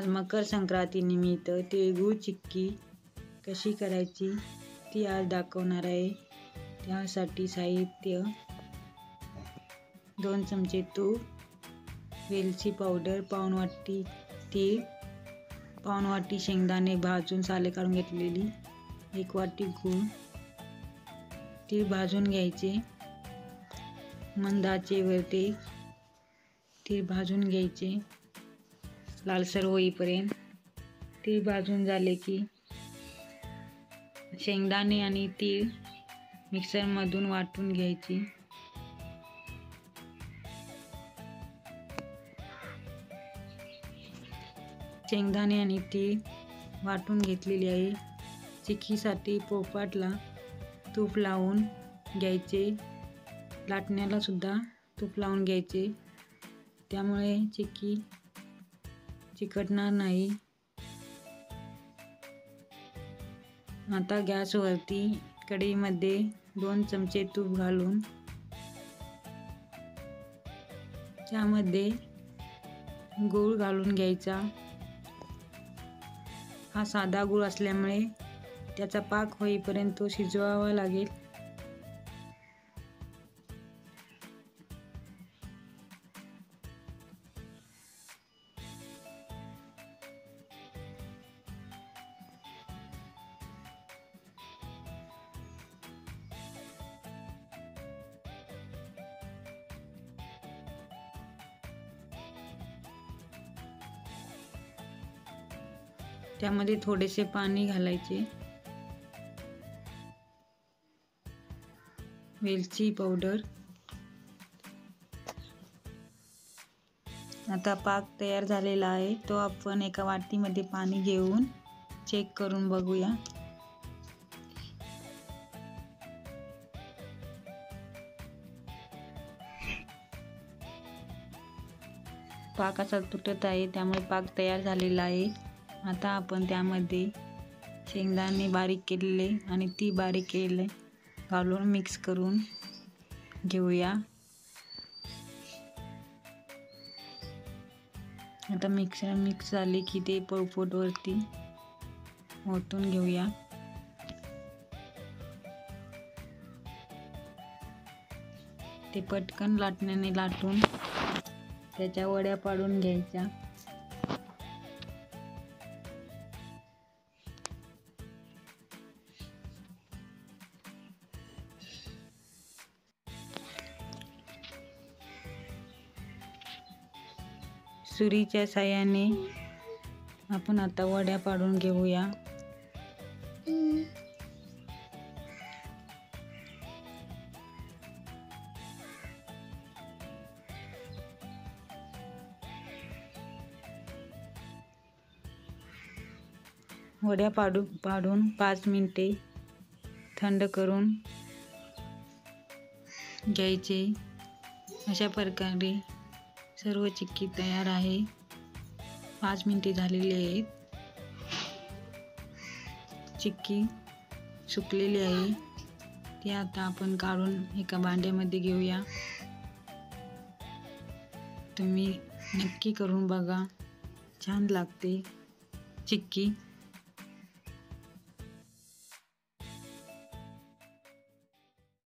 आज मकर संक्रांती निमित्त तिळगुळ चिक्की कशी करायची ती आज दाखवणार आहे। त्यासाठी साहित्य: 2 चमचे तूप, वेलची पावडर, पाऊण वाटी तीळ, पाऊण वाटी शेंगदाणे भाजून साले काढून घेतलेली, 1 वाटी गूळ। तीळ भाजून घ्यायचे, मंद आचेवर तीळ भाजून घ्यायचे लालसर होईपर्यंत। तीळ भाजून झाले की शेंगदाणे आणि तीळ मिक्सरमधून वाटून घ्यायची। शेंगदाणे आणि तीळ वाटून घेतलेली आहे। चिक्कीसाठी पोळपाटला तूप लावून घ्यायचे, लाटण्याला सुद्धा तूप लावून घ्यायचे, त्यामुळे चिक्की चिकटणार नाही। आता गॅसवरती कढईमध्ये 2 चमचे तूप घालून त्यामध्ये गूळ घालून घ्यायचा। हा साधा गूळ असल्यामुळे त्याचा पाक होईपर्यंत तो शिजवावा लागेल। त्यामध्ये थोडेसे पाणी घालायचे, वेलची पावडर। आता पाक तयार झालेला आहे, तो आपण एका वाटीमध्ये पाणी घेऊन चेक करून बघूया। पाक असा तुटत आहे, त्यामुळे पाक तयार झालेला आहे। आता आपण त्यामध्ये शेंगदाणे बारीक केलेले आणि तीळ बारीक केलेले घालून मिक्स करून घेऊया। आता मिक्स झाले की ते पोळपाटवरती ओतून घेऊया। ते पटकन लाटण्याने लाटून त्याच्या वड्या पाडून घ्यायच्या। सुरीच्या साहाय्याने आपण आता वड्या पाडून घेऊया। वड्या पाडून 5 मिनिटे थंड करून घ्यायचे। अशा प्रकारे सर्व चिक्की तयार आहे। 5 मिनिटे झालेली आहेत। चिक्की सुकलेली आहे, ती आता आपण काढून एका भांड्यामध्ये घेऊया। तुम्ही नक्की करून बघा, छान लागते चिक्की।